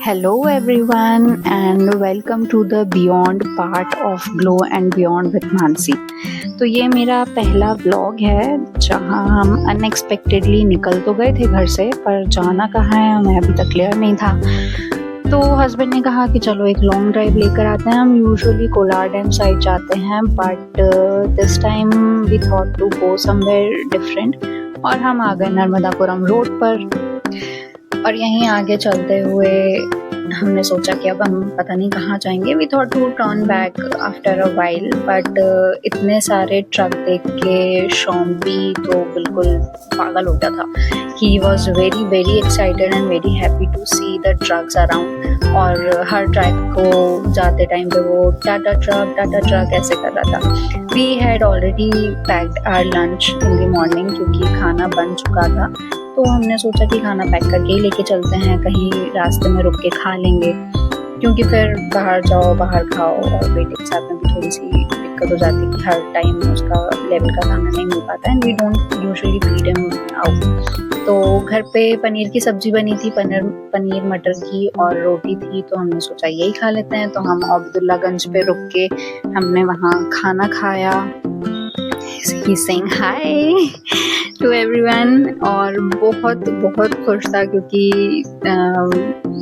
Hello, everyone, and welcome to the Beyond part of Glow and Beyond with Mansi. तो ये मेरा पहला blog है जहाँ हम अनएक्सपेक्टेडली निकल तो गए थे घर से, पर जाना कहाँ है हमें अभी तक क्लियर नहीं था। तो हस्बैंड ने कहा कि चलो एक लॉन्ग ड्राइव लेकर आते हैं। हम यूजुअली कोलार डैम साइड जाते हैं, but this time we thought to go somewhere different और हम आ गए नर्मदापुरम रोड पर। और यहीं आगे चलते हुए हमने सोचा कि अब हम पता नहीं कहाँ जाएंगे। We thought to turn back after a while, but इतने सारे ट्रक देख के शॉम्पी तो बिल्कुल पागल हो गया था। He was very very excited and very happy to see the trucks around. और हर ट्रक को जाते टाइम पे वो टाटा ट्रक ऐसे कर रहा था। We had already packed our lunch in the morning क्योंकि खाना बन चुका था। तो हमने सोचा कि खाना पैक करके ही लेके चलते हैं, कहीं रास्ते में रुक के खा लेंगे, क्योंकि फिर बाहर जाओ बाहर खाओ और बेटे के साथ में भी थोड़ी सी दिक्कत हो जाती है कि हर टाइम उसका लेवल का खाना नहीं मिल पाता and we don't usually feed him out. तो घर पे पनीर की सब्जी बनी थी, पनीर मटर की और रोटी थी, तो हमने सोचा यही खा लेते हैं। तो हम अब्दुल्लागंज पे रुक के हमने वहाँ खाना खाया। He saying hi to everyone और बहुत बहुत खुश था क्योंकि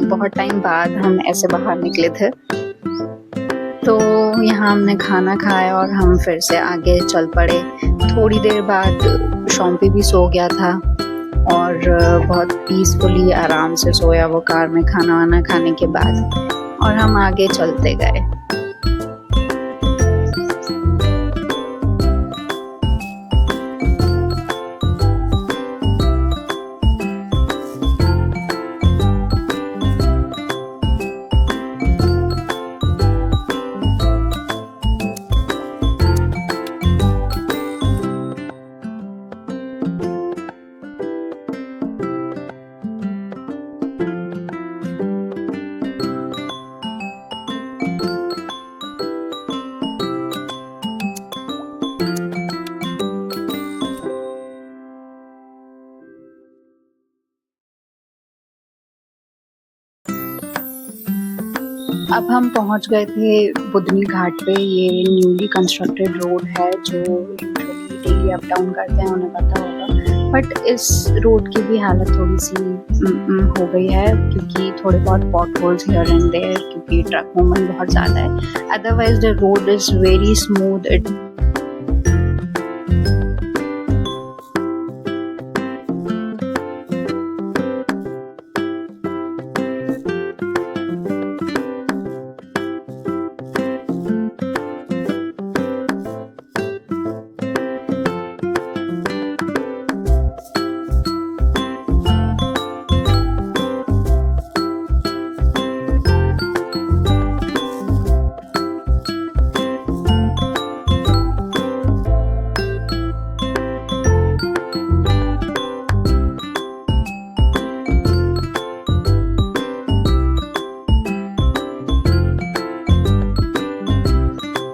बहुत टाइम बाद हम ऐसे बाहर निकले थे। तो यहाँ हमने खाना खाया और हम फिर से आगे चल पड़े। थोड़ी देर बाद शॉम्पी भी सो गया था और बहुत पीसफुली आराम से सोया वो कार में खाना वाना खाने के बाद, और हम आगे चलते गए। अब हम पहुंच गए थे बुधनी घाट पे। ये न्यूली कंस्ट्रक्टेड रोड है जो यूजुअली डेली अप डाउन करते हैं, उन्हें पता होगा। बट इस रोड की भी हालत थोड़ी सी हो गई है क्योंकि थोड़े बहुत pot holes here and there क्योंकि ट्रक मूवमेंट बहुत ज़्यादा है। Otherwise the road is very smooth.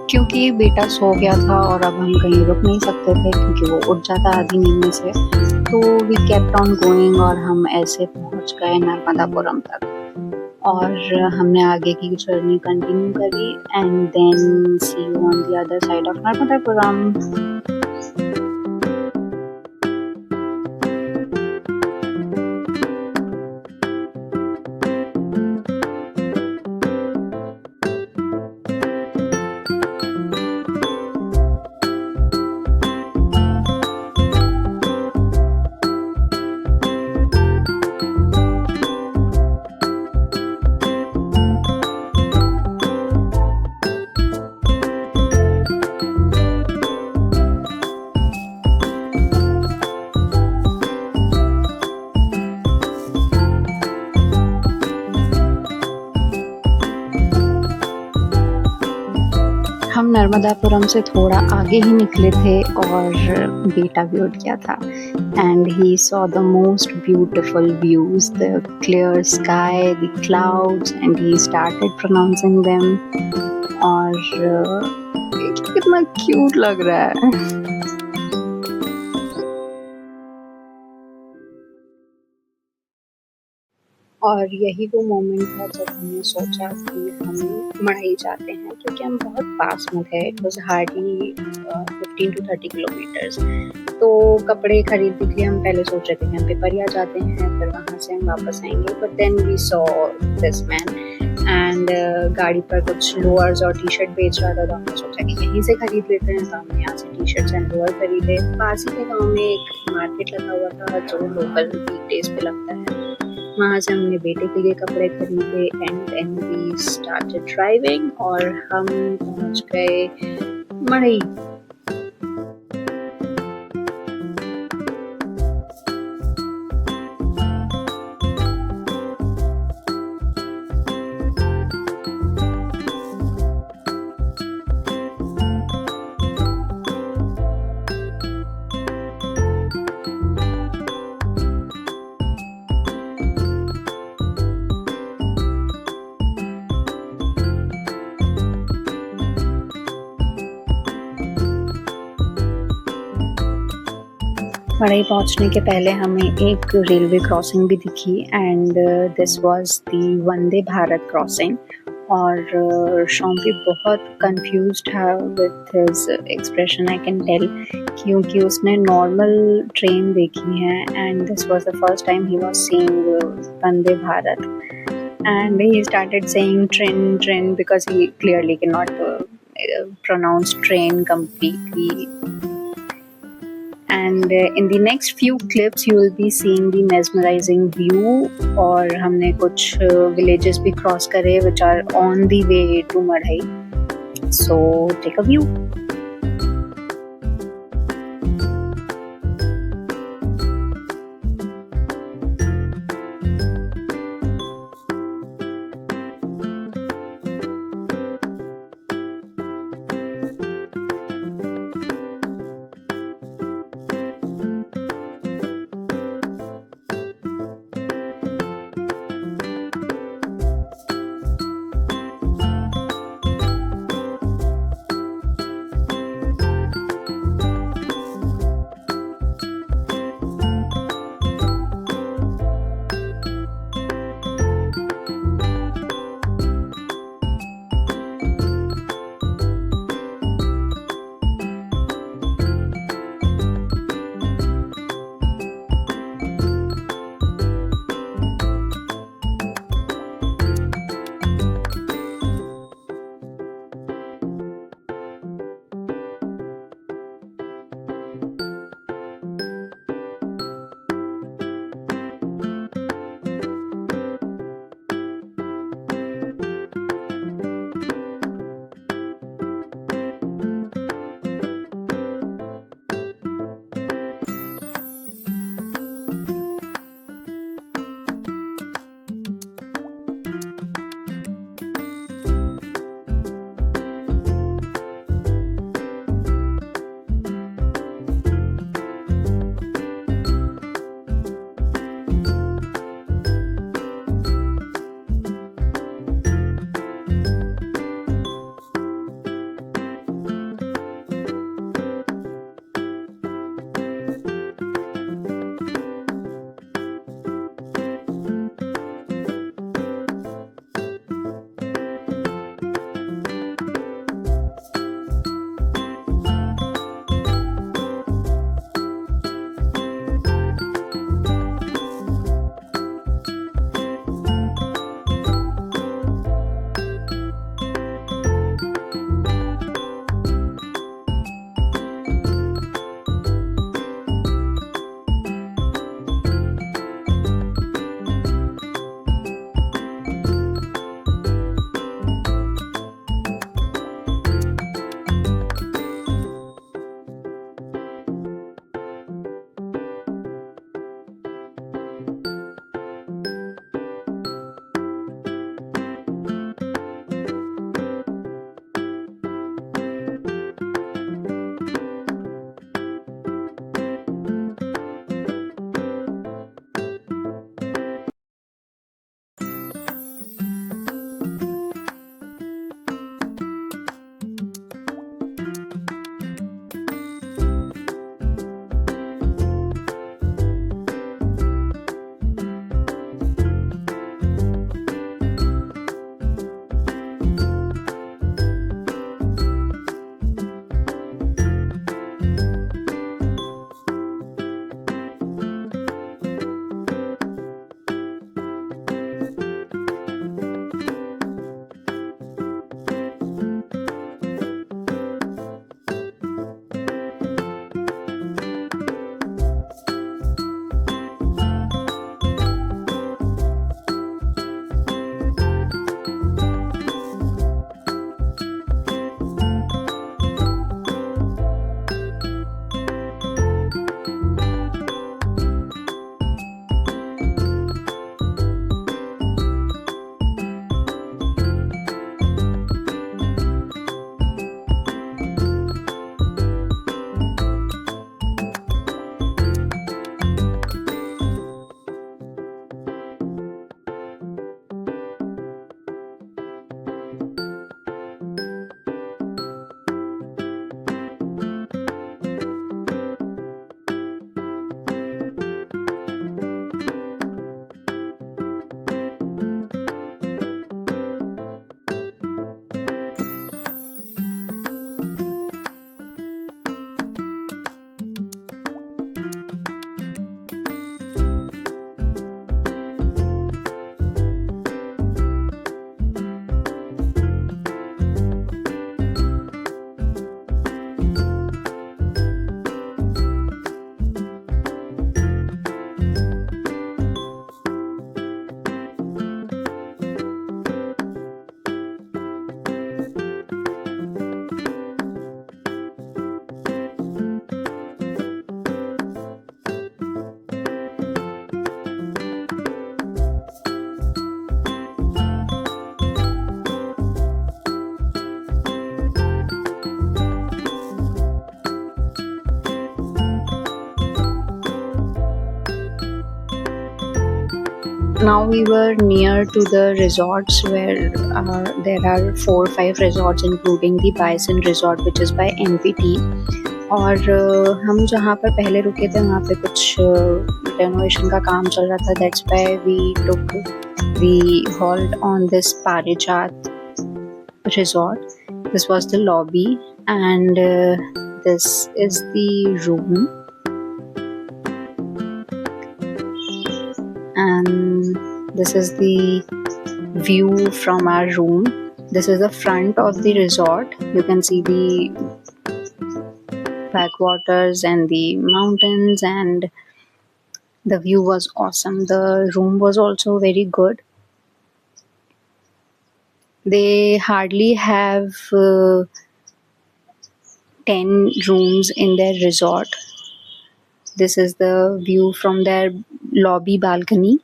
क्योंकि बेटा सो गया था और अब हम कहीं रुक नहीं सकते थे क्योंकि वो उठ जाता आधी नींद में से। तो वी केप्ट ऑन गोइंग और हम ऐसे पहुंच गए नर्मदापुरम तक और हमने आगे की जर्नी कंटिन्यू करी and then see you on the other side of Narmadapuram. हम नर्मदापुरम से थोड़ा आगे ही निकले थे और बेटा भी उठ गया था and he saw the most beautiful views, the clear sky, the clouds and he started pronouncing them. और कितना क्यूट लग रहा है। और यही वो मोमेंट था जब हमने सोचा कि हम मढ़ई जाते हैं, क्योंकि हम बहुत पास में थे। It was hardly 15 to 30 kilometres. तो कपड़े खरीदने के लिए हम पहले सोच रहे थे कि हम पिपरिया जाते हैं, फिर वहाँ से हम वापस आएंगे। But then we saw this man and गाड़ी पर कुछ लोअर्स और टी शर्ट बेच रहा था, तो हमने सोचा कि यहीं से खरीद लेते हैं। तो हमने यहाँ से टी शर्ट्स एंड लोअर खरीदे। पास ही के गाँव में एक मार्केट लगा हुआ था जो लोकल वीकडेज पे लगता है। वहाँ से हमने बेटे के लिए कपड़े खरीदे and then we started driving और हम पहुँच गए मढ़ई। मढ़ई पहुंचने के पहले हमें एक रेलवे क्रॉसिंग भी दिखी and this was the Vande Bharat crossing. और शॉम्पी बहुत कंफ्यूज्ड है with his expression, I can tell, क्योंकि उसने नॉर्मल ट्रेन देखी है and this was the first time he was seeing Vande Bharat and he started saying train because he clearly cannot pronounce train completely. And in the next few clips you will be seeing the mesmerizing view, और हमने कुछ villages भी cross करे which are on the way to Madhai. So take a view. Now we were near to the resorts where there are 4 or 5 resorts including the Bison Resort which is by NPT. और हम जहाँ पर पहले रुके थे वहाँ पे कुछ रेनोवेशन का काम चल रहा था. That's why we halt on this Parijat resort. This was the lobby, and this is the room, and this is the view from our room. This is the front of the resort. You can see the backwaters and the mountains, and the view was awesome. The room was also very good. They hardly have 10 rooms in their resort. This is the view from their lobby balcony.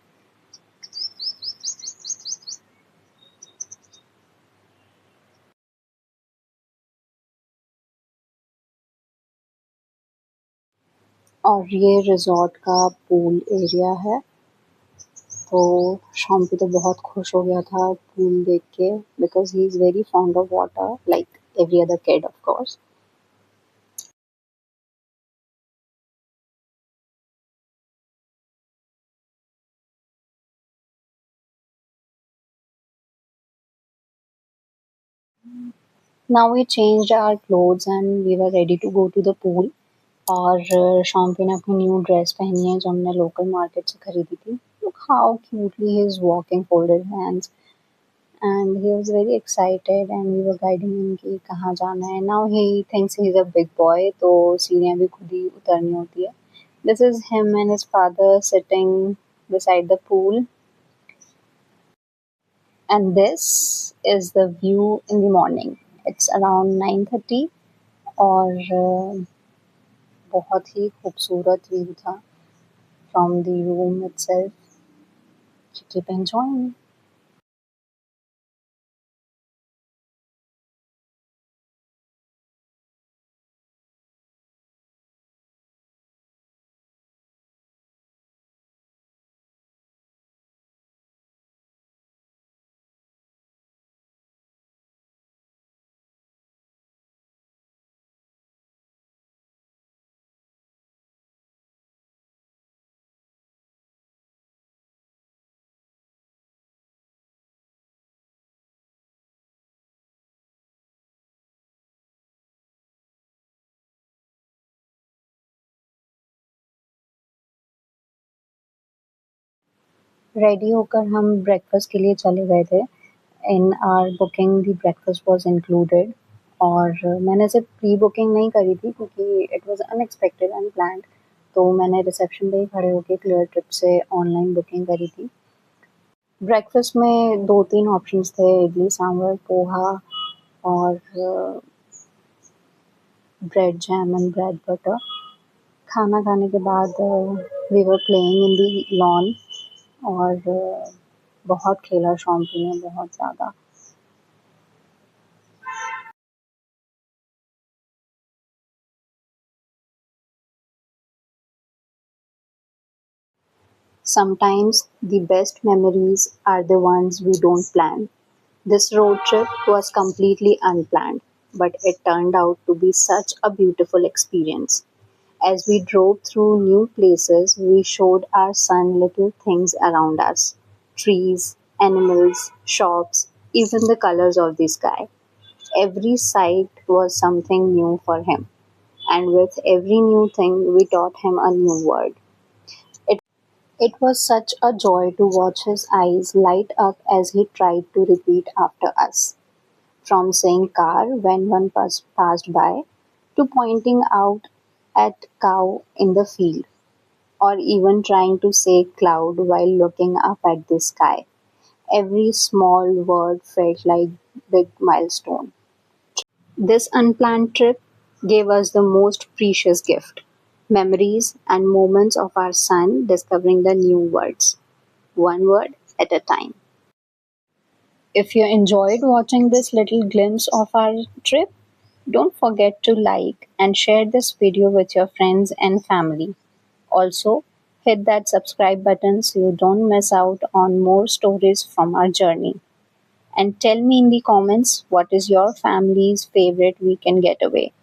और ये resort का pool area है. तो शॉम्पी तो बहुत खुश हो गया था पूल देख के, because he is very fond of water like every other kid of course. Now we changed our clothes and we were ready to go to the pool. और शॉम्पी ने अपनी न्यू ड्रेस पहनी है जो हमने लोकल मार्केट से खरीदी थी. Look how cutely he is walking folded hands, and he was very excited and we were guiding him कि कहाँ जाना है. Now he thinks he is a big boy, तो सीढ़ियाँ भी खुद ही उतरनी होती है. This is him and his father sitting beside the pool, and this is the view in the morning. It's around 9:30 और बहुत ही खूबसूरत व्यू था from the room itself. Keep enjoying. Ready होकर हम ब्रेकफास्ट के लिए चले गए थे. In our booking the breakfast was included. और मैंने सिर्फ प्री बुकिंग नहीं करी थी क्योंकि इट वाज अनएक्सपेक्टेड अनप्लान्ड. तो मैंने रिसेप्शन पे ही खड़े होकर क्लियर ट्रिप से ऑनलाइन बुकिंग करी थी. ब्रेकफास्ट में 2-3 ऑप्शंस थे, इडली सांभर पोहा और bread jam and bread butter. खाना खाने के बाद we were playing in the lawn और बहुत खेला शॉम्पी ने, बहुत ज़्यादा. Sometimes the best memories are the ones we don't plan. This road trip was completely unplanned, but it turned out to be such a beautiful experience. As we drove through new places, we showed our son little things around us: trees, animals, shops, even the colors of the sky. Every sight was something new for him, and with every new thing, we taught him a new word. It was such a joy to watch his eyes light up as he tried to repeat after us, from saying car when one passed by, to pointing out at cow in the field, or even trying to say cloud while looking up at the sky. Every small word felt like big milestone. This unplanned trip gave us the most precious gift: memories and moments of our son discovering the new words, one word at a time. If you enjoyed watching this little glimpse of our trip, don't forget to like and share this video with your friends and family. Also, Hit that subscribe button so you don't miss out on more stories from our journey. And tell me in the comments what is your family's favorite weekend getaway.